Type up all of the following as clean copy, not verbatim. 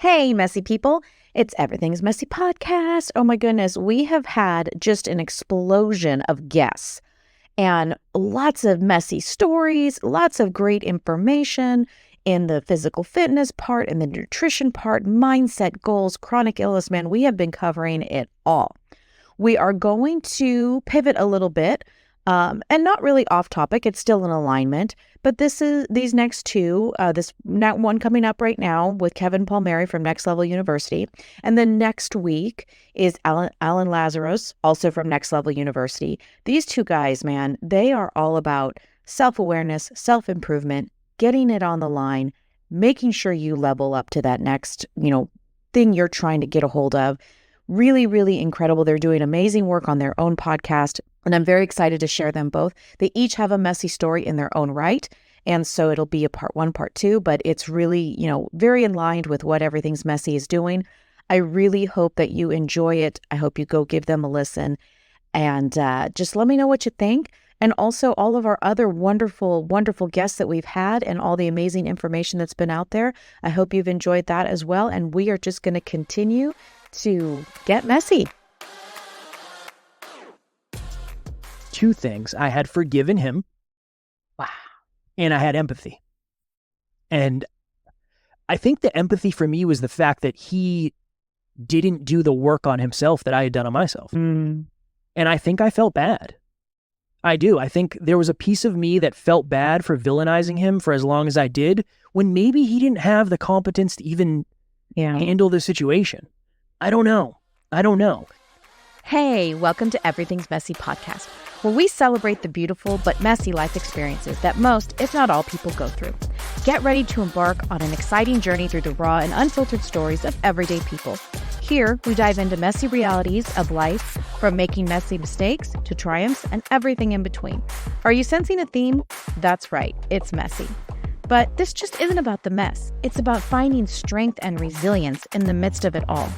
Hey, messy people. It's Everything's Messy podcast. Oh my goodness. We have had just an explosion of guests and lots of messy stories, lots of great information in the physical fitness part, in the nutrition part, mindset, goals, chronic illness. Man, we have been covering it all. We are going to pivot a little bit and not really off topic. It's still in alignment. But these next two, this one coming up right now with Kevin Palmieri from Next Level University. And then next week is Alan Lazarus, also from Next Level University. These two guys, man, they are all about self-awareness, self-improvement, getting it on the line, making sure you level up to that next, thing you're trying to get a hold of. Really, really incredible. They're doing amazing work on their own podcast, and I'm very excited to share them both. They each have a messy story in their own right, and so it'll be a part 1, part 2, but it's really, very in line with what Everything's Messy is doing. I really hope that you enjoy it. I hope you go give them a listen, and just let me know what you think. And also all of our other wonderful, wonderful guests that we've had and all the amazing information that's been out there. I hope you've enjoyed that as well, and we are just going to continue to get messy. 2 things. I had forgiven him. Wow. And I had empathy. And I think the empathy for me was the fact that he didn't do the work on himself that I had done on myself. And I think I felt bad. I do. I think there was a piece of me that felt bad for villainizing him for as long as I did, when maybe he didn't have the competence to even handle the situation. I don't know. Hey, welcome to Everything's Messy podcast, where we celebrate the beautiful but messy life experiences that most, if not all, people go through. Get ready to embark on an exciting journey through the raw and unfiltered stories of everyday people. Here, we dive into messy realities of life, from making messy mistakes to triumphs and everything in between. Are you sensing a theme? That's right, it's messy. But this just isn't about the mess. It's about finding strength and resilience in the midst of it all.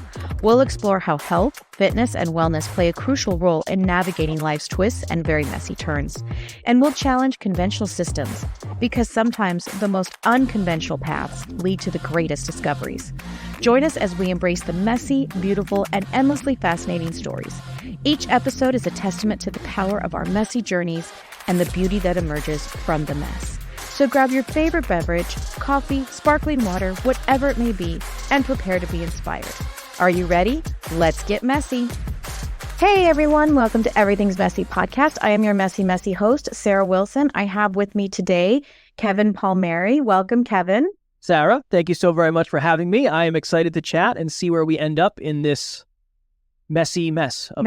We'll explore how health, fitness, and wellness play a crucial role in navigating life's twists and very messy turns. And we'll challenge conventional systems, because sometimes the most unconventional paths lead to the greatest discoveries. Join us as we embrace the messy, beautiful, and endlessly fascinating stories. Each episode is a testament to the power of our messy journeys and the beauty that emerges from the mess. So grab your favorite beverage, coffee, sparkling water, whatever it may be, and prepare to be inspired. Are you ready? Let's get messy. Hey everyone, welcome to Everything's Messy podcast. I am your messy host, Sarah Wilson. I have with me today Kevin Palmieri. Welcome, Kevin. Sarah, thank you so very much for having me. I am excited to chat and see where we end up in this messy mess of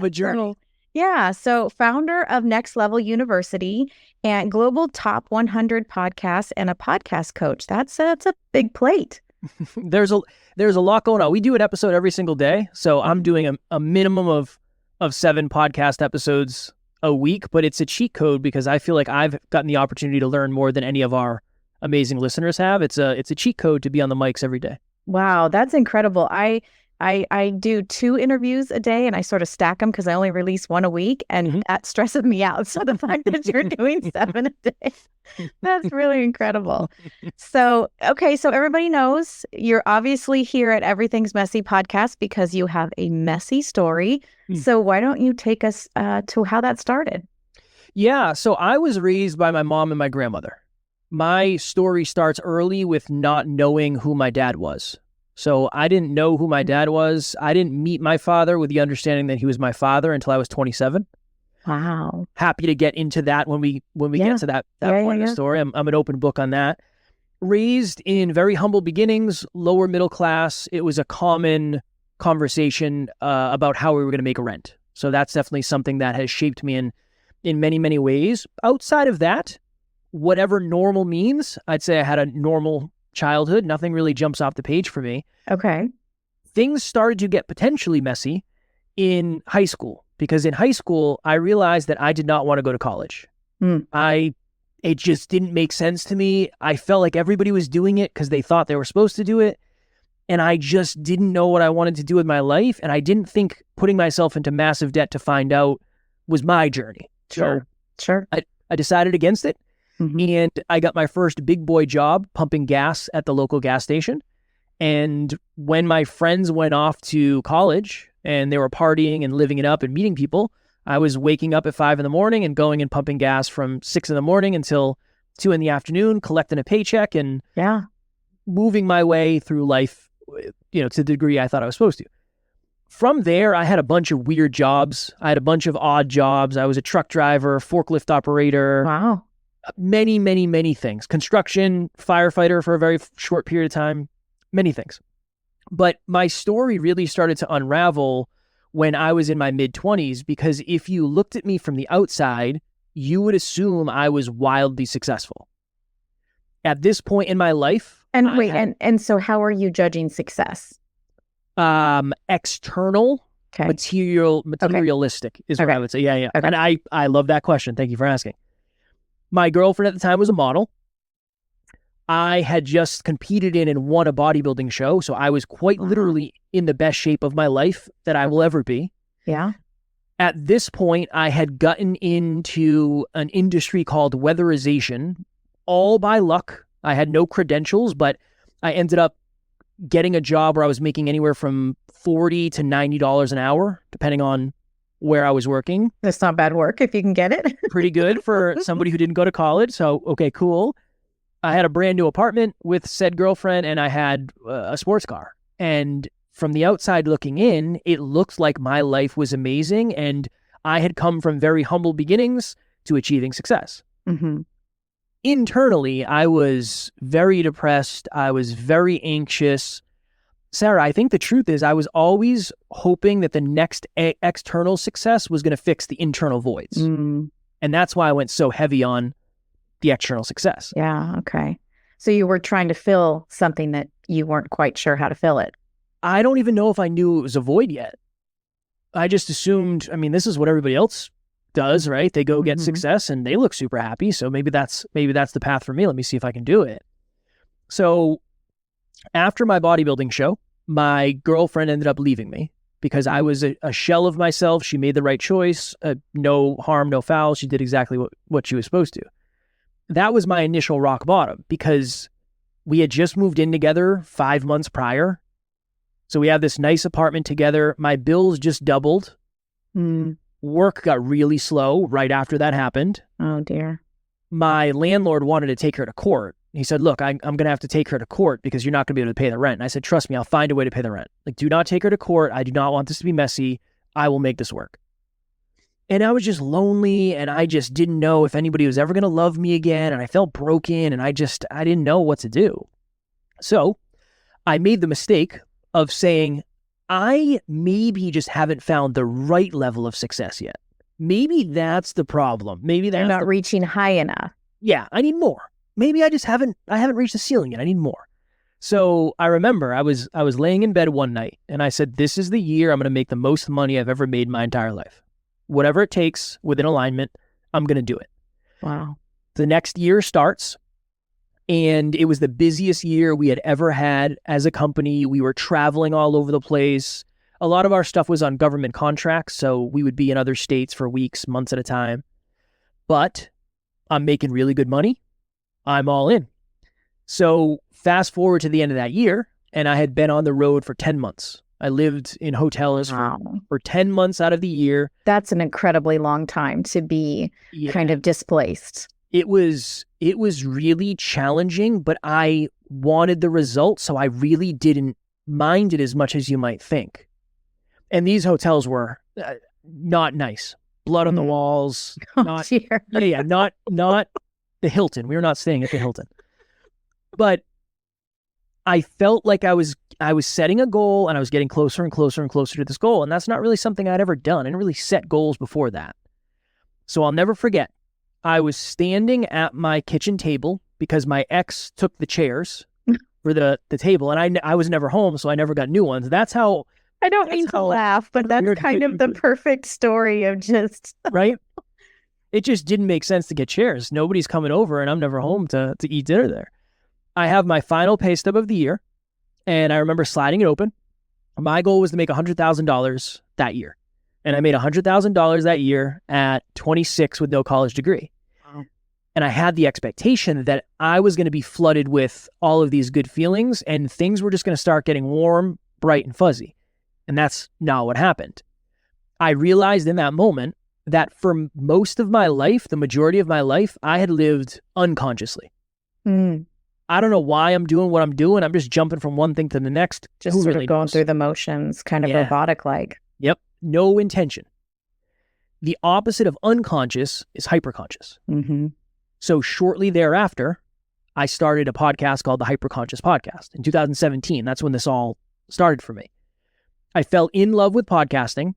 a journey. Yeah, so founder of Next Level University and global top 100 podcasts and a podcast coach. That's a big plate. There's a lot going on. We do an episode every single day, so I'm doing a minimum of 7 podcast episodes a week, but it's a cheat code because I feel like I've gotten the opportunity to learn more than any of our amazing listeners have. It's a cheat code to be on the mics every day. Wow, that's incredible. I do 2 interviews a day, and I sort of stack them because I only release 1 a week, and that stresses me out. So the fact that you're doing 7 a day, that's really incredible. So everybody knows you're obviously here at Everything's Messy podcast because you have a messy story. So why don't you take us to how that started? Yeah, so I was raised by my mom and my grandmother. My story starts early with not knowing who my dad was. So I didn't know who my dad was. I didn't meet my father with the understanding that he was my father until I was 27. Wow. Happy to get into that when we get to that point of the story. I'm an open book on that. Raised in very humble beginnings, lower middle class. It was a common conversation about how we were going to make a rent. So that's definitely something that has shaped me in many, many ways. Outside of that, whatever normal means, I'd say I had a normal childhood. Nothing really jumps off the page for me. Okay. Things started to get potentially messy in high school, because in high school, I realized that I did not want to go to college. It just didn't make sense to me. I felt like everybody was doing it because they thought they were supposed to do it. And I just didn't know what I wanted to do with my life. And I didn't think putting myself into massive debt to find out was my journey. Sure. I decided against it. And I got my first big boy job pumping gas at the local gas station. And when my friends went off to college and they were partying and living it up and meeting people, I was waking up at 5 a.m. and going and pumping gas from 6 a.m. until 2 p.m, collecting a paycheck and moving my way through life, to the degree I thought I was supposed to. From there, I had a bunch of weird jobs. I had a bunch of odd jobs. I was a truck driver, forklift operator. Wow. Many, many, many things. Construction, firefighter for a very short period of time. Many things. But my story really started to unravel when I was in my mid-20s, because if you looked at me from the outside, you would assume I was wildly successful. At this point in my life... And so how are you judging success? External, materialistic is what I would say. Yeah. Okay. And I love that question. Thank you for asking. My girlfriend at the time was a model. I had just competed in and won a bodybuilding show, so I was quite literally in the best shape of my life that I will ever be. Yeah. At this point, I had gotten into an industry called weatherization, all by luck. I had no credentials, but I ended up getting a job where I was making anywhere from $40 to $90 an hour, depending on where I was working. That's not bad work if you can get it. Pretty good for somebody who didn't go to college. So, okay, cool. I had a brand new apartment with said girlfriend, and I had a sports car. And from the outside looking in, it looked like my life was amazing, and I had come from very humble beginnings to achieving success. Mm-hmm. Internally, I was very depressed. I was very anxious. Sarah, I think the truth is I was always hoping that the next external success was going to fix the internal voids. Mm. And that's why I went so heavy on the external success. Yeah, okay. So you were trying to fill something that you weren't quite sure how to fill it. I don't even know if I knew it was a void yet. I just assumed, this is what everybody else does, right? They go get success and they look super happy. So maybe that's the path for me. Let me see if I can do it. So after my bodybuilding show, my girlfriend ended up leaving me because I was a shell of myself. She made the right choice. No harm, no foul. She did exactly what she was supposed to. That was my initial rock bottom because we had just moved in together 5 months prior. So we have this nice apartment together. My bills just doubled. Mm. Work got really slow right after that happened. Oh, dear. My landlord wanted to take her to court. He said, look, I'm going to have to take her to court because you're not going to be able to pay the rent. And I said, trust me, I'll find a way to pay the rent. Like, do not take her to court. I do not want this to be messy. I will make this work. And I was just lonely, and I just didn't know if anybody was ever going to love me again. And I felt broken, and I didn't know what to do. So I made the mistake of saying, I maybe just haven't found the right level of success yet. Maybe that's the problem. Maybe they're not reaching high enough. Yeah, I need more. Maybe I haven't reached the ceiling yet. I need more. So I remember I was laying in bed one night and I said, this is the year I'm going to make the most money I've ever made in my entire life. Whatever it takes within alignment, I'm going to do it. Wow. The next year starts. And it was the busiest year we had ever had as a company. We were traveling all over the place. A lot of our stuff was on government contracts, so we would be in other states for weeks, months at a time. But I'm making really good money. I'm all in. So fast forward to the end of that year, and I had been on the road for 10 months. I lived in hotels for 10 months out of the year. That's an incredibly long time to be kind of displaced. It was really challenging, but I wanted the results, so I really didn't mind it as much as you might think. And these hotels were not nice. Blood on the walls. Not the Hilton. We were not staying at the Hilton. But I felt like I was setting a goal, and I was getting closer and closer and closer to this goal, and that's not really something I'd ever done. I didn't really set goals before that. So I'll never forget. I was standing at my kitchen table because my ex took the chairs for the table, and I was never home, so I never got new ones. That's how... I don't mean to laugh, but that's kind of the perfect story of just... Right? It just didn't make sense to get chairs. Nobody's coming over, and I'm never home to eat dinner there. I have my final pay stub of the year, and I remember sliding it open. My goal was to make $100,000 that year, and I made $100,000 that year at 26 with no college degree. And I had the expectation that I was going to be flooded with all of these good feelings and things were just going to start getting warm, bright, and fuzzy. And that's not what happened. I realized in that moment that for most of my life, the majority of my life, I had lived unconsciously. I don't know why I'm doing what I'm doing. I'm just jumping from one thing to the next. Just sort of going through the motions, kind of robotic-like. Yep. No intention. The opposite of unconscious is hyperconscious. So shortly thereafter, I started a podcast called the Hyperconscious Podcast in 2017. That's when this all started for me. I fell in love with podcasting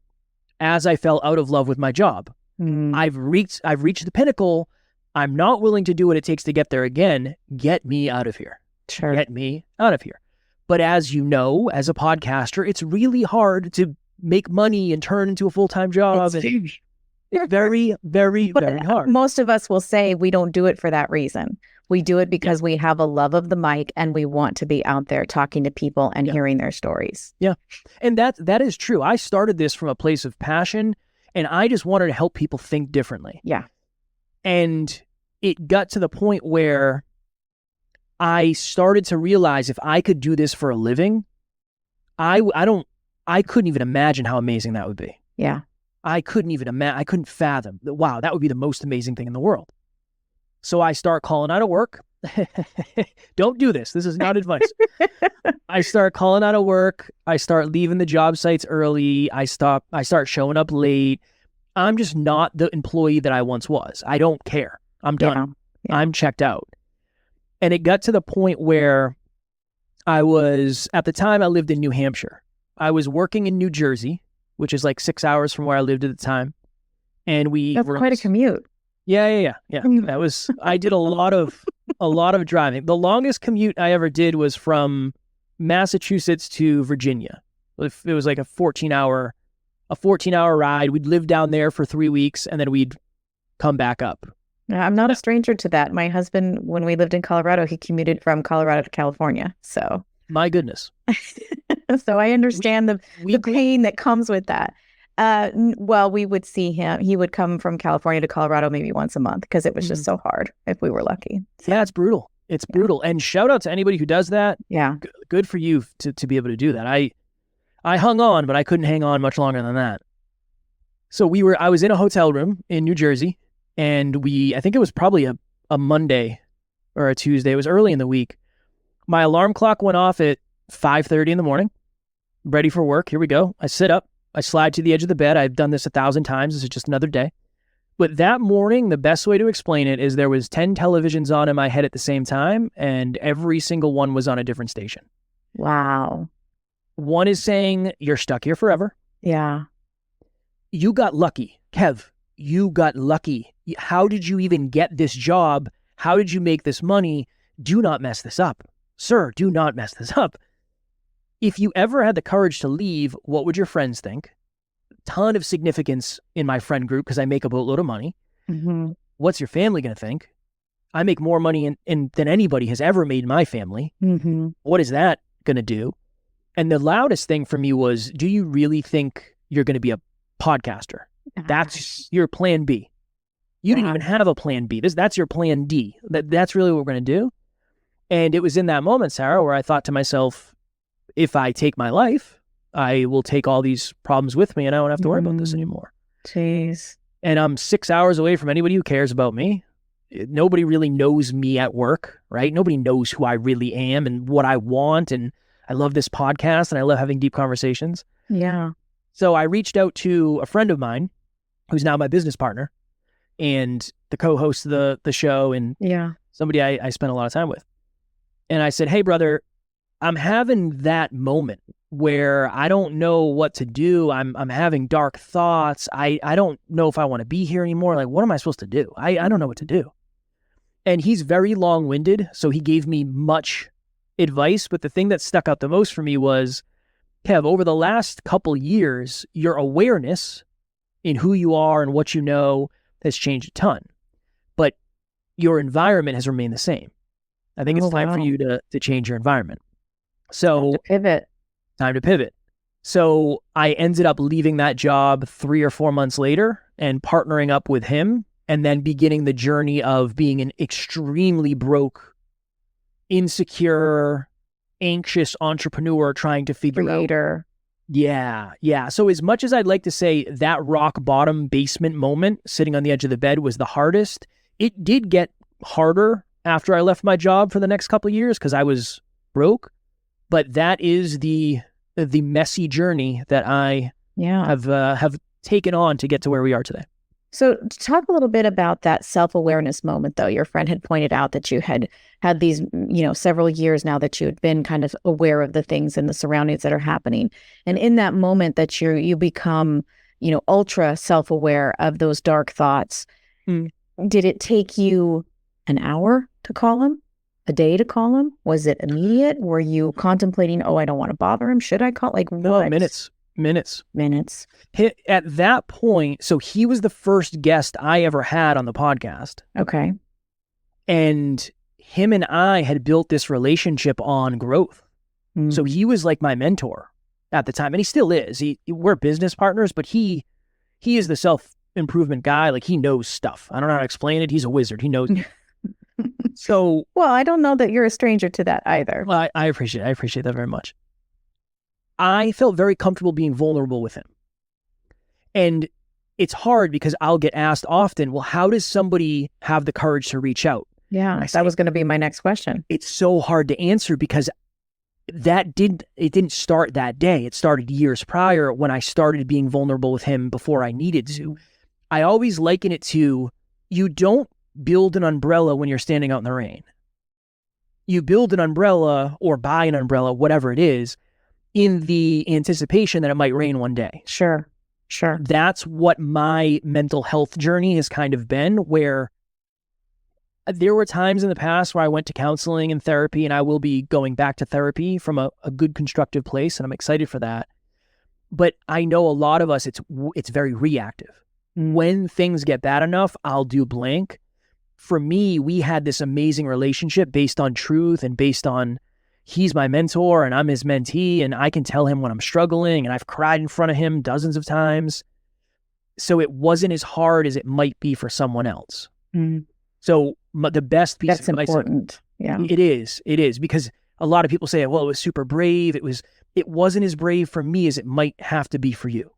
as I fell out of love with my job. I've reached the pinnacle. I'm not willing to do what it takes to get there again. Get me out of here. Sure. Get me out of here. But as you know, as a podcaster, it's really hard to make money and turn into a full-time job. It's very, very, very hard. Most of us will say we don't do it for that reason. We do it because we have a love of the mic and we want to be out there talking to people and hearing their stories. Yeah. And that is true. I started this from a place of passion and I just wanted to help people think differently. Yeah. And it got to the point where I started to realize if I could do this for a living, I couldn't even imagine how amazing that would be. Yeah. I couldn't even imagine. I couldn't fathom that. Wow, that would be the most amazing thing in the world. So I start calling out of work. Don't do this. This is not advice. I start calling out of work. I start leaving the job sites early. I start showing up late. I'm just not the employee that I once was. I don't care. I'm done. Yeah. I'm checked out. And it got to the point where I was, at the time I lived in New Hampshire. I was working in New Jersey, which is like 6 hours from where I lived at the time. And that's quite a commute. Yeah. That was, I did a lot of driving. The longest commute I ever did was from Massachusetts to Virginia. It was like a 14-hour ride. We'd live down there for 3 weeks and then we'd come back up. I'm not a stranger to that. My husband, when we lived in Colorado, he commuted from Colorado to California. So my goodness. So I understand the pain that comes with that. Well, we would see him. He would come from California to Colorado maybe once a month because it was just so hard if we were lucky. So. Yeah, it's brutal. It's brutal. And shout out to anybody who does that. Yeah. Good for you to be able to do that. I hung on, but I couldn't hang on much longer than that. So I was in a hotel room in New Jersey and I think it was probably a Monday or a Tuesday. It was early in the week. My alarm clock went off at 5:30 in the morning. Ready for work. Here we go. I sit up. I slide to the edge of the bed. I've done this 1,000 times. This is just another day. But that morning, the best way to explain it is there was 10 televisions on in my head at the same time, and every single one was on a different station. Wow. One is saying, you're stuck here forever. Yeah. You got lucky. Kev, you got lucky. How did you even get this job? How did you make this money? Do not mess this up. Sir, do not mess this up. If you ever had the courage to leave, what would your friends think? Ton of significance in my friend group because I make a boatload of money. Mm-hmm. What's your family going to think? I make more money than anybody has ever made in my family. Mm-hmm. What is that going to do? And the loudest thing for me was, do you really think you're going to be a podcaster? That's your plan B. You didn't even have a plan B. That's your plan D. That's really what we're going to do. And it was in that moment, Sarah, where I thought to myself, if I take my life, I will take all these problems with me and I won't have to worry about this anymore. Jeez. And I'm 6 hours away from anybody who cares about me. Nobody really knows me at work, right? Nobody knows who I really am and what I want. And I love this podcast and I love having deep conversations. Yeah. So I reached out to a friend of mine who's now my business partner and the co-host of the show and somebody I spent a lot of time with. And I said, hey, brother, I'm having that moment where I don't know what to do. I'm having dark thoughts. I don't know if I want to be here anymore. Like, what am I supposed to do? I don't know what to do. And he's very long-winded, so he gave me much advice. But the thing that stuck out the most for me was, Kev, over the last couple years, your awareness in who you are and what you know has changed a ton. But your environment has remained the same. I think it's time for you to change your environment. So time to pivot. So I ended up leaving that job 3 or 4 months later and partnering up with him and then beginning the journey of being an extremely broke, insecure, anxious entrepreneur trying to figure Creator. out. Yeah. So as much as I'd like to say that rock bottom basement moment, sitting on the edge of the bed, was the hardest, it did get harder after I left my job for the next couple of years because I was broke. But that is the messy journey that I have taken on to get to where we are today. So talk a little bit about that self-awareness moment, though. Your friend had pointed out that you had these, several years now that you had been kind of aware of the things and the surroundings that are happening. And in that moment that you become, ultra self-aware of those dark thoughts, did it take you an hour to call him? A day to call him? Was it immediate? Were you contemplating, I don't want to bother him. Should I call? No, minutes. At that point, so he was the first guest I ever had on the podcast. Okay. And him and I had built this relationship on growth. So he was like my mentor at the time, and he still is. We're business partners, but he is the self-improvement guy. Like, he knows stuff. I don't know how to explain it. He's a wizard. He knows. So, well, I don't know that you're a stranger to that either. Well, I appreciate it. I appreciate that very much. I felt very comfortable being vulnerable with him. And it's hard because I'll get asked often, well, how does somebody have the courage to reach out? Yeah, that was going to be my next question. It's so hard to answer because it didn't start that day. It started years prior when I started being vulnerable with him before I needed to. I always liken it to, you don't build an umbrella when you're standing out in the rain. You build an umbrella or buy an umbrella, whatever it is, in the anticipation that it might rain one day. Sure. That's what my mental health journey has kind of been, where there were times in the past where I went to counseling and therapy, and I will be going back to therapy from a good constructive place, and I'm excited for that. But I know a lot of us, it's very reactive. When things get bad enough, I'll do blank. For me, we had this amazing relationship based on truth and based on, he's my mentor and I'm his mentee, and I can tell him when I'm struggling, and I've cried in front of him dozens of times. So it wasn't as hard as it might be for someone else. So the best piece that's of advice, important. Yeah, it is, because a lot of people say, well, it was super brave. It wasn't as brave for me as it might have to be for you.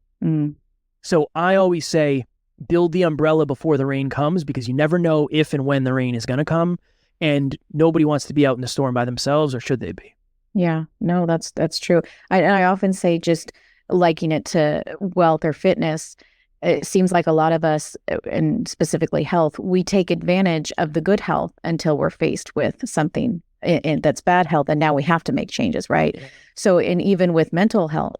So I always say, build the umbrella before the rain comes, because you never know if and when the rain is going to come, and nobody wants to be out in the storm by themselves, or should they be? Yeah, no, that's true. I often say, just liking it to wealth or fitness, it seems like a lot of us, and specifically health, we take advantage of the good health until we're faced with something that's bad health, and now we have to make changes, right? Yeah. So, and even with mental health,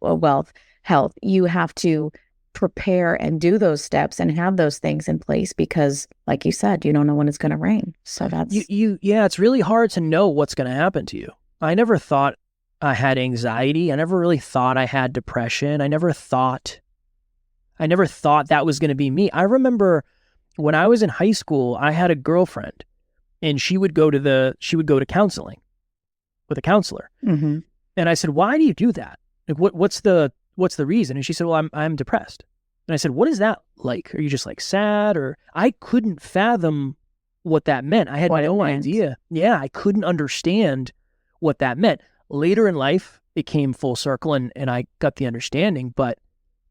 health, you have to prepare and do those steps and have those things in place, because, like you said, you don't know when it's going to rain. So that's it's really hard to know what's going to happen to you. I never thought I had anxiety. I never really thought I had depression. I never thought that was going to be me. I remember when I was in high school, I had a girlfriend, and she would go to counseling with a counselor. And I said, why do you do that? Like, what's the reason? And she said, well, I'm depressed. And I said, what is that like? Are you just like sad? Or I couldn't fathom what that meant. I had no idea. Yeah, I couldn't understand what that meant. Later in life, it came full circle, and I got the understanding, but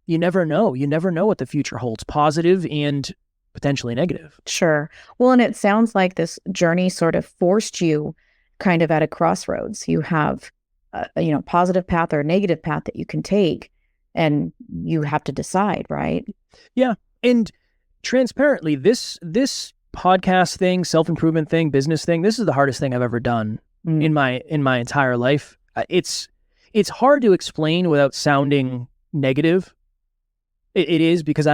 you never know. You never know what the future holds, positive and potentially negative. Sure. Well, and it sounds like this journey sort of forced you kind of at a crossroads. You have a positive path or a negative path that you can take, and you have to decide, right? Yeah. And transparently, this podcast thing, self-improvement thing, business thing, this is the hardest thing I've ever done in my entire life. It's hard to explain without sounding negative. It is, because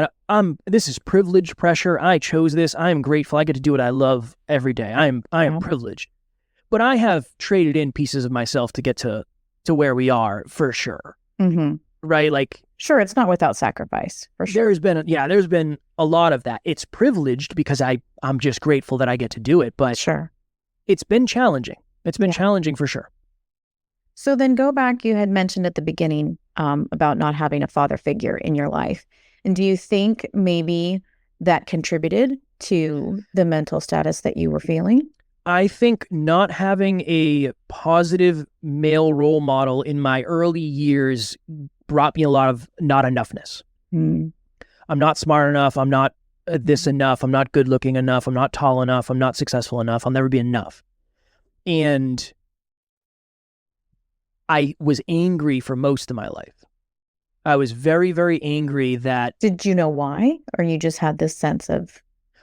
this is privilege pressure. I chose this. I am grateful. I get to do what I love every day. I am privileged. But I have traded in pieces of myself to get to where we are, for sure. Right? Like, sure, it's not without sacrifice, for sure. There's been a lot of that. It's privileged because I'm just grateful that I get to do it. But sure, it's been challenging. It's been challenging for sure. So then go back, you had mentioned at the beginning about not having a father figure in your life. And do you think maybe that contributed to the mental status that you were feeling? I think not having a positive male role model in my early years brought me a lot of not enoughness. Mm. I'm not smart enough. I'm not this enough. I'm not good looking enough. I'm not tall enough. I'm not successful enough. I'll never be enough. And I was angry for most of my life. I was very, very angry that... Did you know why? Or you just had this sense of...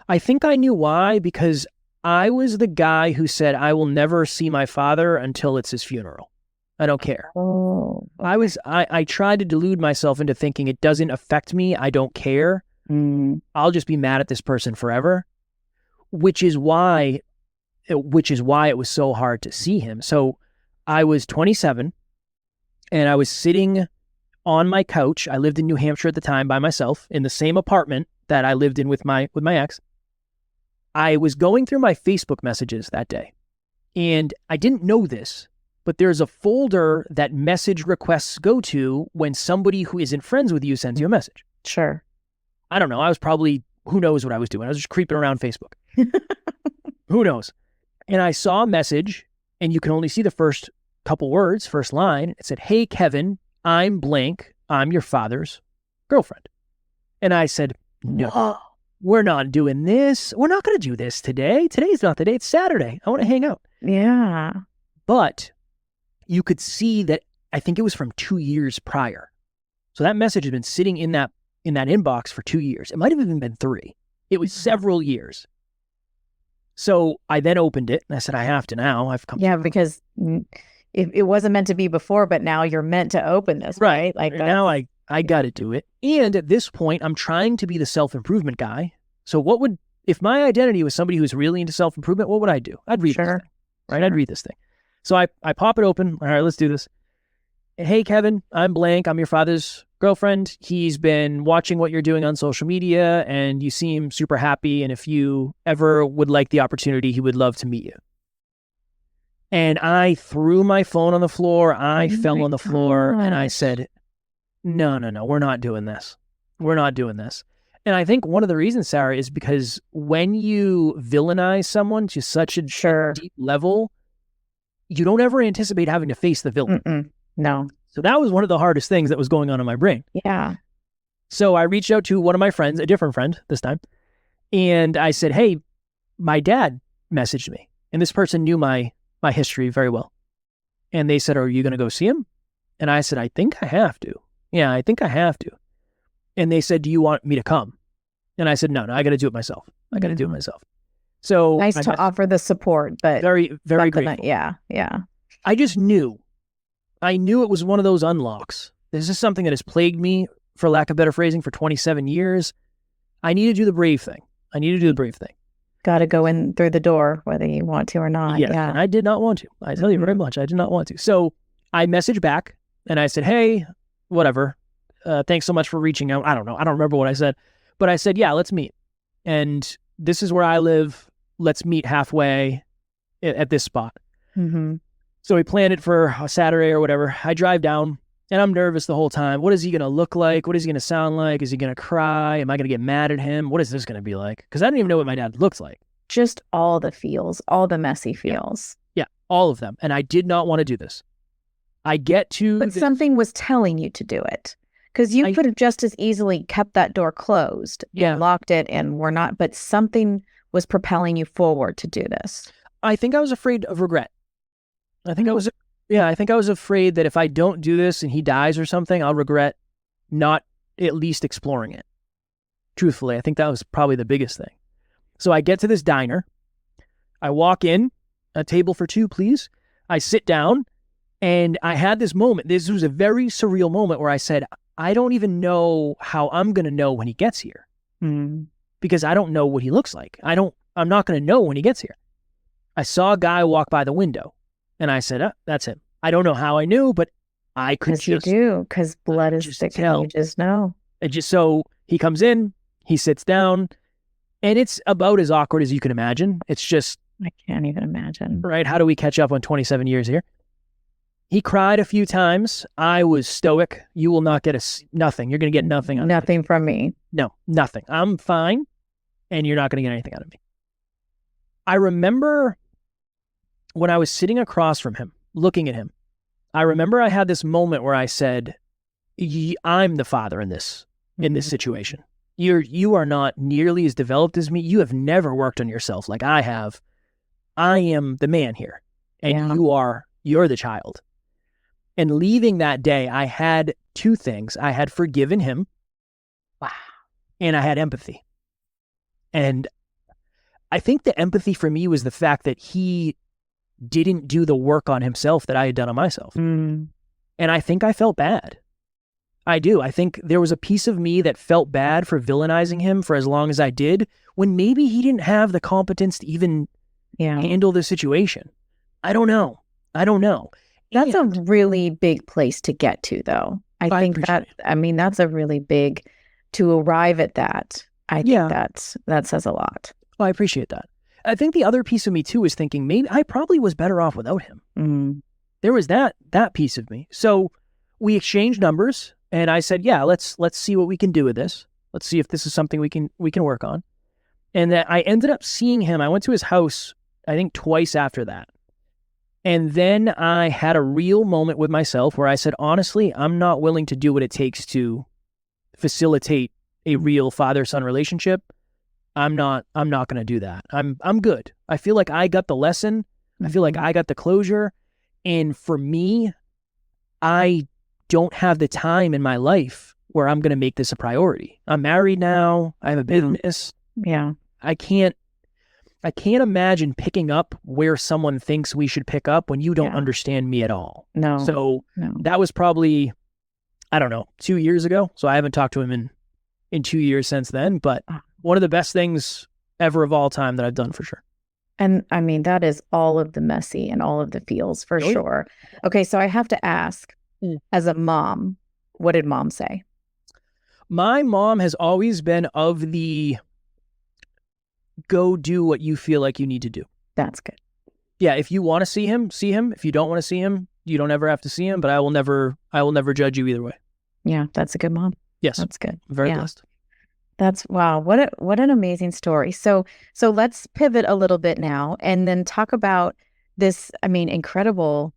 I think I knew why, because I was the guy who said, I will never see my father until it's his funeral. I don't care. Oh. I tried to delude myself into thinking it doesn't affect me. I don't care. I'll just be mad at this person forever, which is why it was so hard to see him. So I was 27 and I was sitting on my couch. I lived in New Hampshire at the time by myself in the same apartment that I lived in with my ex. I was going through my Facebook messages that day, and I didn't know this, but there's a folder that message requests go to when somebody who isn't friends with you sends you a message. Sure. I don't know. I was probably, who knows what I was doing. I was just creeping around Facebook. Who knows? And I saw a message, and you can only see the first couple words, first line. It said, "Hey, Kevin, I'm blank. I'm your father's girlfriend." And I said, "No, Whoa. We're not doing this. We're not going to do this today. Today's not the day. It's Saturday. I want to hang out." Yeah. But you could see that I think it was from 2 years prior. So that message had been sitting in that inbox for 2 years. It might have even been 3. It was several years. So I then opened it and I said, I have to now. I've come. Yeah, because it wasn't meant to be before, but now you're meant to open this, right? Like now I got to do it. And at this point, I'm trying to be the self-improvement guy. So if my identity was somebody who's really into self-improvement, what would I do? I'd read this thing, right? Sure. I'd read this thing. So I pop it open. All right, let's do this. "Hey, Kevin, I'm blank. I'm your father's girlfriend. He's been watching what you're doing on social media and you seem super happy. And if you ever would like the opportunity, he would love to meet you." And I threw my phone on the floor. I fell on the floor and I said, no, we're not doing this. We're not doing this. And I think one of the reasons, Sarah, is because when you villainize someone to such a deep level, you don't ever anticipate having to face the villain. No. So that was one of the hardest things that was going on in my brain. Yeah. So I reached out to one of my friends, a different friend this time, and I said, "Hey, my dad messaged me." And this person knew my history very well. And they said, "Are you going to go see him?" And I said, "I think I have to. Yeah, I think I have to." And they said, "Do you want me to come?" And I said, no, I got to do it myself. I got to do it myself. So nice to offer the support, but very, very grateful. Yeah. I just knew. I knew it was one of those unlocks. This is something that has plagued me, for lack of better phrasing, for 27 years. I need to do the brave thing. Got to go in through the door, whether you want to or not. Yeah. And I did not want to. I tell you very much, I did not want to. So I messaged back and I said, "Hey, whatever. Thanks so much for reaching out." I don't know. I don't remember what I said, but I said, "Yeah, let's meet. And this is where I live. Let's meet halfway at this spot." Mm-hmm. So we planned it for a Saturday or whatever. I drive down and I'm nervous the whole time. What is he going to look like? What is he going to sound like? Is he going to cry? Am I going to get mad at him? What is this going to be like? Because I don't even know what my dad looks like. Just all the feels, all the messy feels. Yeah, all of them. And I did not want to do this. I get to... But something was telling you to do it. Because you could have just as easily kept that door closed, locked it, and were not. But something was propelling you forward to do this. I think I was afraid of regret. I think I was afraid that if I don't do this and he dies or something, I'll regret not at least exploring it. Truthfully, I think that was probably the biggest thing. So I get to this diner. I walk in, "A table for 2, please." I sit down, and I had this moment. This was a very surreal moment where I said, I don't even know how I'm going to know when he gets here. Because I don't know what he looks like. I'm not going to know when he gets here. I saw a guy walk by the window. And I said, that's him. I don't know how I knew, but I could just... Because you do, because blood is thick and you just know. So he comes in, he sits down, and it's about as awkward as you can imagine. It's just... I can't even imagine. Right? How do we catch up on 27 years here? He cried a few times. I was stoic. You will not get nothing. You're going to get nothing. Nothing from me. No, nothing. I'm fine. and you're not going to get anything out of me. I remember when I was sitting across from him, looking at him, I remember I had this moment where I said, I'm the father in this situation. You are not nearly as developed as me. You have never worked on yourself like I have. I am the man here, and you're the child. And leaving that day, I had two things. I had forgiven him. Wow. And I had empathy. And I think the empathy for me was the fact that he didn't do the work on himself that I had done on myself. And I think I felt bad. I do. I think there was a piece of me that felt bad for villainizing him for as long as I did, when maybe he didn't have the competence to even handle the situation. I don't know. That's a really big place to get to, though. I think that's a really big, to arrive at that. I think that says a lot. Well, I appreciate that. I think the other piece of me too is thinking maybe I probably was better off without him. There was that piece of me. So we exchanged numbers, and I said, yeah, let's see what we can do with this. Let's see if this is something we can work on. And that I ended up seeing him. I went to his house, I think twice after that. And then I had a real moment with myself where I said, honestly, I'm not willing to do what it takes to facilitate a real father-son relationship. I'm not going to do that. I'm good. I feel like I got the lesson. I feel like I got the closure. And for me, I don't have the time in my life where I'm going to make this a priority. I'm married now. I have a business. Yeah. I can't imagine picking up where someone thinks we should pick up when you don't understand me at all. No. So that was probably, I don't know, 2 years ago. So I haven't talked to him in 2 years since then, but one of the best things ever of all time that I've done for sure. And I mean, that is all of the messy and all of the feels for sure. Okay. So I have to ask, as a mom, what did mom say? My mom has always been of the go do what you feel like you need to do. That's good. Yeah. If you want to see him, see him. If you don't want to see him, you don't ever have to see him, but I will never judge you either way. Yeah. That's a good mom. Yes. That's good. I'm very blessed. That's wow. What an amazing story. So let's pivot a little bit now and then talk about this, incredible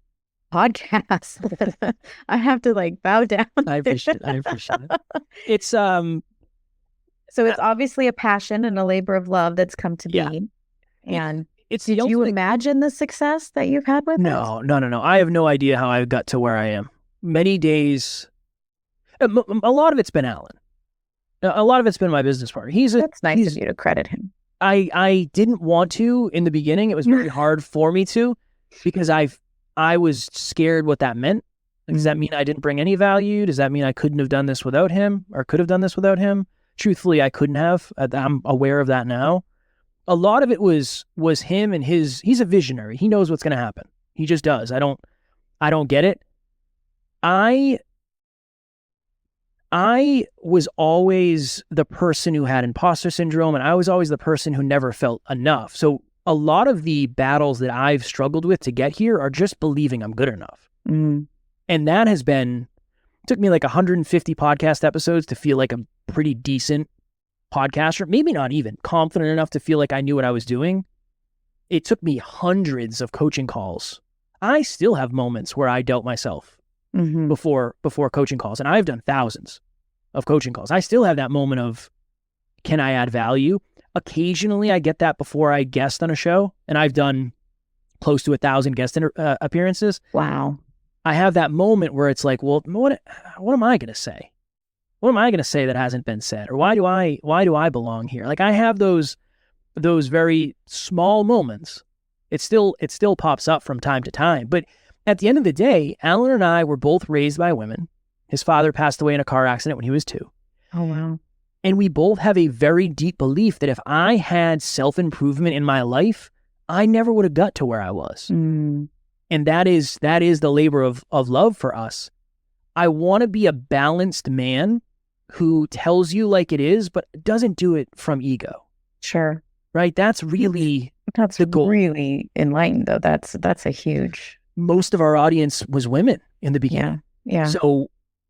podcast. I have to bow down. I appreciate it. It's so it's obviously a passion and a labor of love that's come to be. And did you imagine the success that you've had with it? No. I have no idea how I got to where I am. Many days, a lot of it's been Alan. A lot of it's been my business partner. That's nice of you to credit him. I didn't want to in the beginning. It was very hard for me to, because I was scared what that meant. Does that mean I didn't bring any value? Does that mean I couldn't have done this without him, or could have done this without him? Truthfully, I couldn't have. I'm aware of that now. A lot of it was him and he's a visionary. He knows what's going to happen. He just does. I don't get it. I was always the person who had imposter syndrome, and I was always the person who never felt enough. So a lot of the battles that I've struggled with to get here are just believing I'm good enough. And that took me 150 podcast episodes to feel like a pretty decent podcaster, maybe not even confident enough to feel like I knew what I was doing. It took me hundreds of coaching calls. I still have moments where I doubt myself before coaching calls, and I've done thousands of coaching calls. I still have that moment of, can I add value? Occasionally I get that before I guest on a show, and I've done close to 1,000 guest appearances. Wow. I have that moment where it's like, well, what am I going to say? What am I going to say that hasn't been said? Or why do I belong here? I have those very small moments. It still pops up from time to time. But at the end of the day, Alan and I were both raised by women. His father passed away in a car accident when he was 2. Oh, wow. And we both have a very deep belief that if I had self-improvement in my life, I never would have got to where I was. And that is the labor of love for us. I want to be a balanced man who tells you like it is, but doesn't do it from ego. Sure. Right? That's really the goal. Really enlightened, though. That's a huge. Most of our audience was women in the beginning. Yeah. So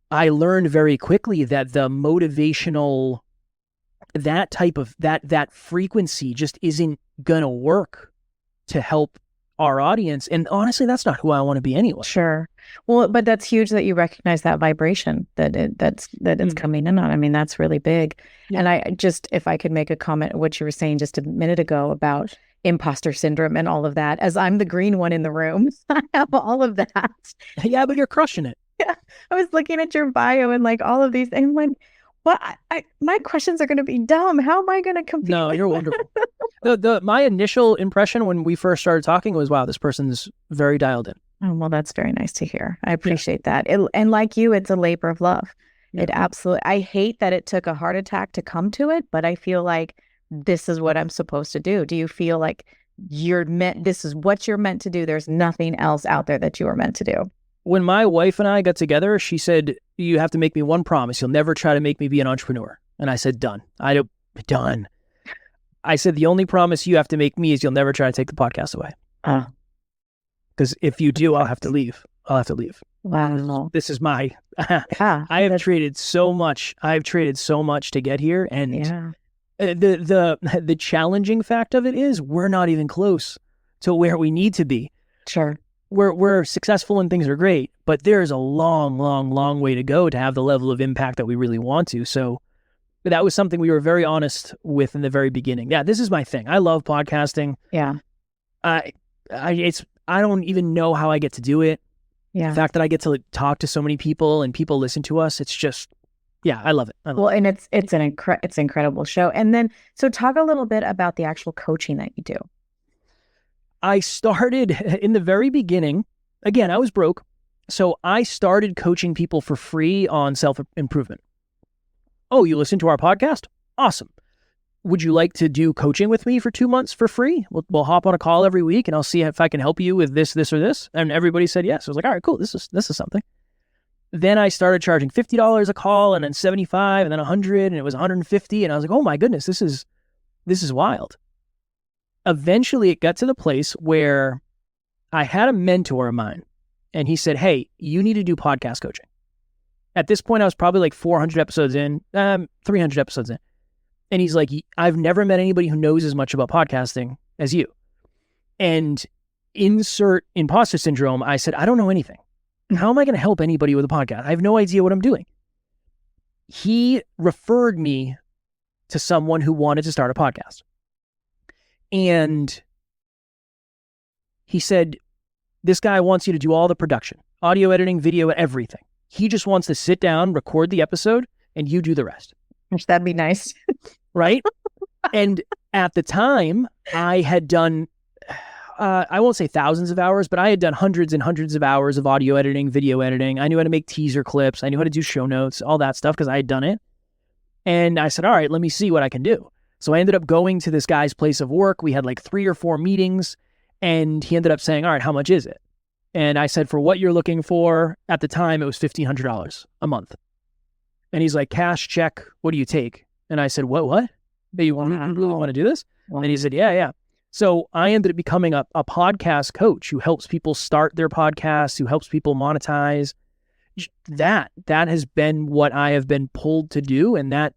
I learned very quickly that the motivational that type of that frequency just isn't gonna work to help our audience. And honestly, that's not who I want to be anyway. Sure. Well, but that's huge that you recognize that vibration that it's coming in on. I mean, that's really big. Yeah. And I just, if I could make a comment, what you were saying just a minute ago about imposter syndrome and all of that, as I'm the green one in the room, I have all of that. Yeah, but you're crushing it. Yeah. I was looking at your bio and like all of these things. I'm like, well, my questions are going to be dumb. How am I going to compete? No, you're wonderful. My initial impression when we first started talking was, wow, this person's very dialed in. Oh, well, that's very nice to hear. I appreciate that. And like you, it's a labor of love. Yeah. It absolutely, I hate that it took a heart attack to come to it, but I feel like this is what I'm supposed to do. Do you feel like this is what you're meant to do? There's nothing else out there that you are meant to do. When my wife and I got together, she said, you have to make me one promise. You'll never try to make me be an entrepreneur. And I said, done. Done. I said, the only promise you have to make me is you'll never try to take the podcast away. Because if you do, I'll have to leave. Wow. This is my, I have traded so much. I've traded so much to get here. And the challenging fact of it is we're not even close to where we need to be. Sure. We're successful and things are great, but there's a long, long, long way to go to have the level of impact that we really want to. So that was something we were very honest with in the very beginning. Yeah, this is my thing. I love podcasting. Yeah. I don't even know how I get to do it. Yeah. The fact that I get to talk to so many people and people listen to us, it's just, yeah, I love it. And it's an incredible show. And then, so talk a little bit about the actual coaching that you do. I started in the very beginning. Again, I was broke. So I started coaching people for free on self-improvement. Oh, you listen to our podcast? Awesome. Would you like to do coaching with me for 2 months for free? We'll hop on a call every week and I'll see if I can help you with this, or this. And everybody said yes. I was like, all right, cool. This is something. Then I started charging $50 a call and then $75 and then $100 and it was $150. And I was like, oh my goodness, this is wild. Eventually it got to the place where I had a mentor of mine and he said, hey, you need to do podcast coaching. At this point, I was probably like 400 episodes in, 300 episodes in. And he's like, I've never met anybody who knows as much about podcasting as you. And insert imposter syndrome, I said, I don't know anything. How am I going to help anybody with a podcast? I have no idea what I'm doing. He referred me to someone who wanted to start a podcast. And he said, this guy wants you to do all the production, audio editing, video, everything. He just wants to sit down, record the episode, and you do the rest. Which that'd be nice. Right? And at the time, I had done, I won't say thousands of hours, but I had done hundreds and hundreds of hours of audio editing, video editing. I knew how to make teaser clips. I knew how to do show notes, all that stuff, because I had done it. And I said, all right, let me see what I can do. So I ended up going to this guy's place of work. We had like 3 or 4 meetings, and he ended up saying, all right, how much is it? And I said, for what you're looking for, at the time, it was $1,500 a month. And he's like, cash, check, what do you take? And I said, what? You really want to do this? Wow. And he said, yeah. So I ended up becoming a podcast coach who helps people start their podcasts, who helps people monetize. That has been what I have been pulled to do. And that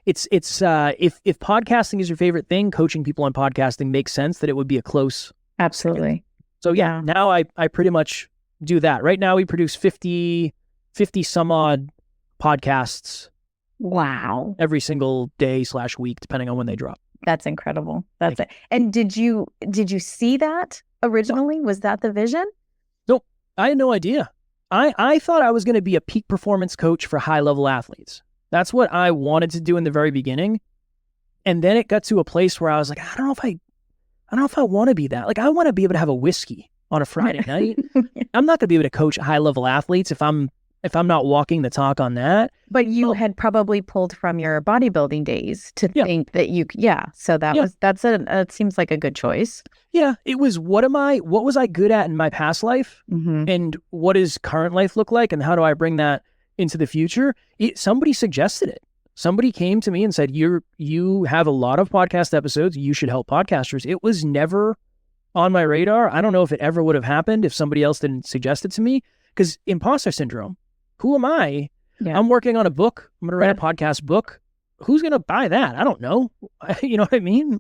if podcasting is your favorite thing, coaching people on podcasting makes sense that it would be a close. Absolutely. So yeah, now I pretty much do that. Right now we produce 50 some odd podcasts. Wow. Every single day/week, depending on when they drop. That's incredible. That's it. And did you see that originally? Was that the vision? Nope. I had no idea. I thought I was going to be a peak performance coach for high-level athletes. That's what I wanted to do in the very beginning. And then it got to a place where I was like, I don't know if I want to be that. Like, I want to be able to have a whiskey on a Friday night. I'm not going to be able to coach high-level athletes if I'm not walking the talk on that. But you had probably pulled from your bodybuilding days to think that so that seems like a good choice. Yeah. It was, what was I good at in my past life? Mm-hmm. And what does current life look like? And how do I bring that into the future? Somebody suggested it. Somebody came to me and said, you have a lot of podcast episodes. You should help podcasters. It was never on my radar. I don't know if it ever would have happened if somebody else didn't suggest it to me, because imposter syndrome. Who am I? Yeah. I'm working on a book. I'm going to write a podcast book. who's going to buy that? I don't know. You know what I mean?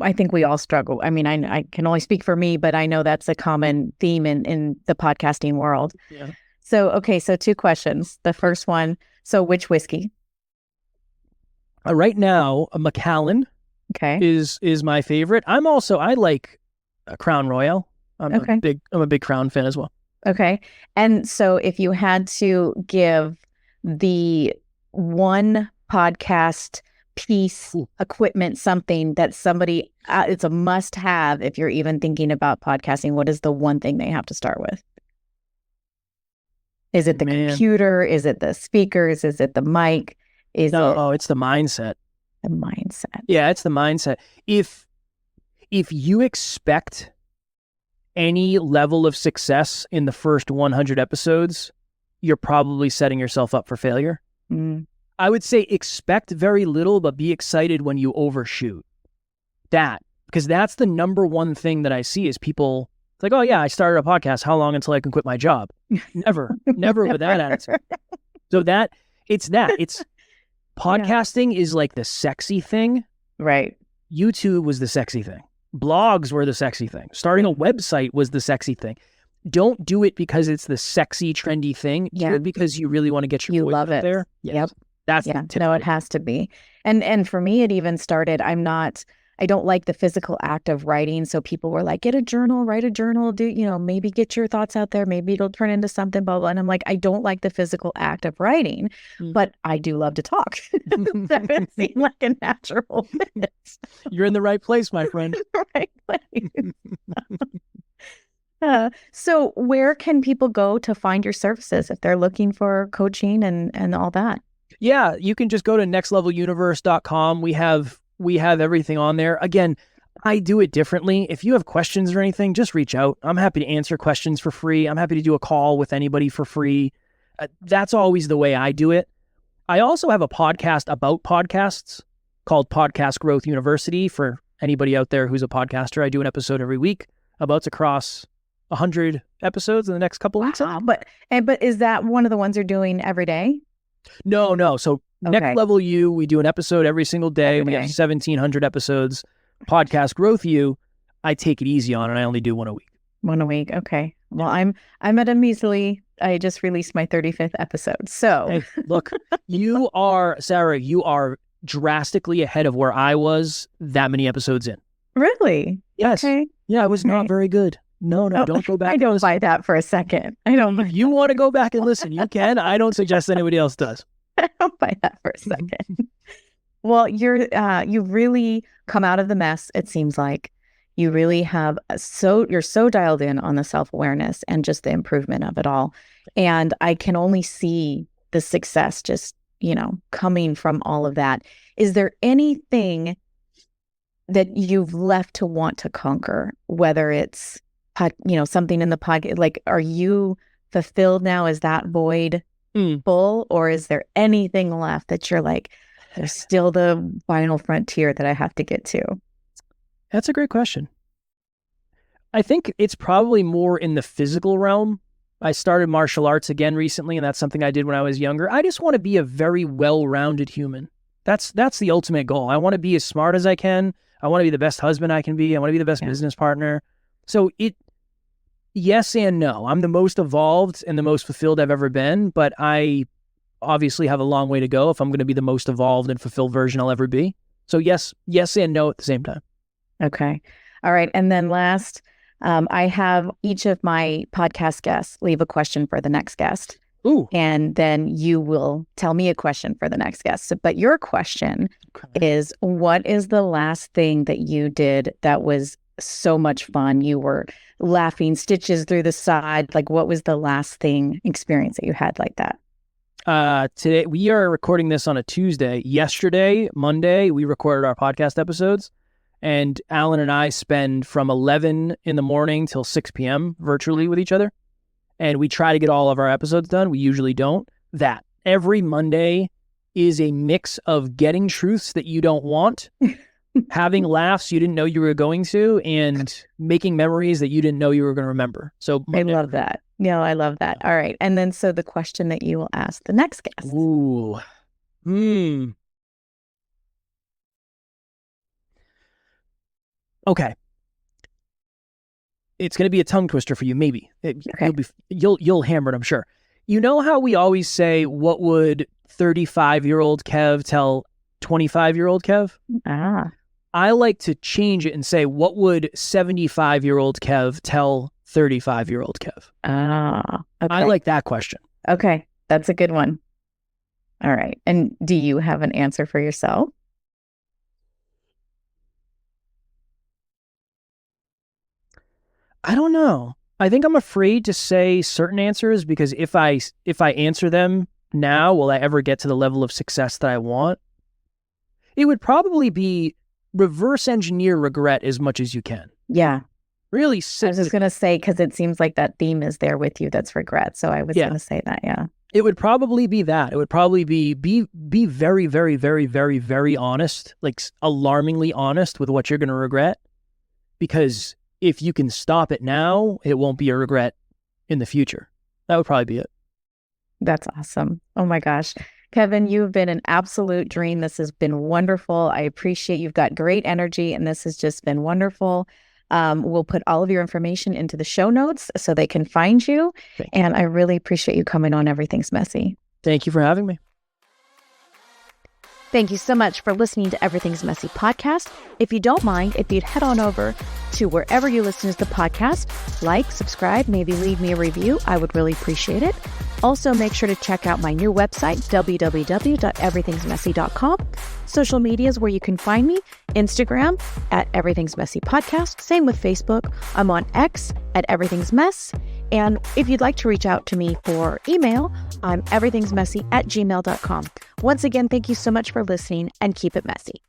I think we all struggle. I mean, I can only speak for me, but I know that's a common theme in the podcasting world. Yeah. So, okay. So 2 questions. The first one, so which whiskey? Right now, a Macallan is my favorite. I like a Crown Royal. I'm a big Crown fan as well. Okay. And so if you had to give the one podcast piece, equipment, something that somebody, it's a must have if you're even thinking about podcasting, what is the one thing they have to start with? Is it the computer? Is it the speakers? Is it the mic? It's the mindset. The mindset. Yeah, it's the mindset. If you expect any level of success in the first 100 episodes, you're probably setting yourself up for failure. I would say expect very little, but be excited when you overshoot. Because that's the number one thing that I see is people, it's like, oh yeah, I started a podcast. How long until I can quit my job? Never with that attitude. So it's podcasting is like the sexy thing. Right. YouTube was the sexy thing. Blogs were the sexy thing. Starting a website was the sexy thing. Don't do it because it's the sexy, trendy thing. Do it because you really want to get your voice out there. Yes. Yep. That's no, it has to be. And for me, it even started, I don't like the physical act of writing. So people were like, get a journal, write a journal, maybe get your thoughts out there. Maybe it'll turn into something, blah, blah. And I'm like, I don't like the physical act of writing, but I do love to talk. That seemed like a natural fit. You're in the right place, my friend. Right place. So where can people go to find your services if they're looking for coaching and all that? Yeah, you can just go to nextleveluniverse.com. We have everything on there. Again, I do it differently. If you have questions or anything, just reach out. I'm happy to answer questions for free. I'm happy to do a call with anybody for free. That's always the way I do it. I also have a podcast about podcasts called Podcast Growth University for anybody out there who's a podcaster. I do an episode every week, about to cross 100 episodes in the next couple of weeks. But is that one of the ones you're doing every day? No. So Next Level You, we do an episode every single day. We have 1,700 episodes. Podcast Growth You, I take it easy on, and I only do one a week. One a week. Okay. Well, I'm at a measly, I just released my 35th episode. So hey, look, Sarah, you are drastically ahead of where I was that many episodes in. Really? Yes. Okay. Yeah, I was not very good. No, don't go back. I don't buy that for a second. I don't. If you want to go back and listen, you can. I don't suggest anybody else does. I don't buy that for a second. Well, you've really come out of the mess. It seems like you really have you're so dialed in on the self-awareness and just the improvement of it all. And I can only see the success just, coming from all of that. Is there anything that you've left to want to conquer, whether it's something in the podcast? Like, are you fulfilled now? Is that void full, or is there anything left that you're like, there's still the final frontier that I have to get to? That's a great question. I think it's probably more in the physical realm. I started martial arts again recently, and that's something I did when I was younger. I just want to be a very well-rounded human. That's the ultimate goal. I want to be as smart as I can. I want to be the best husband I can be. I want to be the best business partner. So yes and no. I'm the most evolved and the most fulfilled I've ever been, but I obviously have a long way to go if I'm going to be the most evolved and fulfilled version I'll ever be. So yes and no at the same time. Okay. All right. And then last, I have each of my podcast guests leave a question for the next guest. Ooh. And then you will tell me a question for the next guest. But your question is, what is the last thing that you did that was so much fun? You were laughing stitches through the side. Like, what was the last experience that you had like that? Today, we are recording this on a Tuesday. Yesterday, Monday, we recorded our podcast episodes. And Alan and I spend from 11 in the morning till 6 p.m. virtually with each other. And we try to get all of our episodes done. We usually don't. That every Monday is a mix of getting truths that you don't want, having laughs you didn't know you were going to, and making memories that you didn't know you were going to remember. So I love that. No, I love that. All right. And then so the question that you will ask the next guest. Ooh. Okay. It's going to be a tongue twister for you, maybe. Okay. You'll hammer it, I'm sure. You know how we always say, what would 35-year-old Kev tell 25-year-old Kev? I like to change it and say, what would 75-year-old Kev tell 35-year-old Kev? Okay. I like that question. Okay. That's a good one. All right. And do you have an answer for yourself? I don't know. I think I'm afraid to say certain answers because if I answer them now, will I ever get to the level of success that I want? It would probably be reverse engineer regret as much as you can. Yeah. Really. I was just going to say, because it seems like that theme is there with you. That's regret. So I was going to say that. Yeah. It would probably be that. It would probably be very, very, very, very, very honest, like alarmingly honest with what you're going to regret. Because if you can stop it now, it won't be a regret in the future. That would probably be it. That's awesome. Oh my gosh. Kevin, you've been an absolute dream. This has been wonderful. I appreciate you've got great energy and this has just been wonderful. We'll put all of your information into the show notes so they can find you. And I really appreciate you coming on Everything's Messy. Thank you for having me. Thank you so much for listening to Everything's Messy podcast. If you don't mind, if you'd head on over to wherever you listen to the podcast, like, subscribe, maybe leave me a review. I would really appreciate it. Also, make sure to check out my new website, www.everythingsmessy.com. Social media is where you can find me. Instagram at Everything's Messy Podcast. Same with Facebook. I'm on X at Everything's Mess. And if you'd like to reach out to me for email, I'm everythingsmessy@gmail.com. Once again, thank you so much for listening and keep it messy.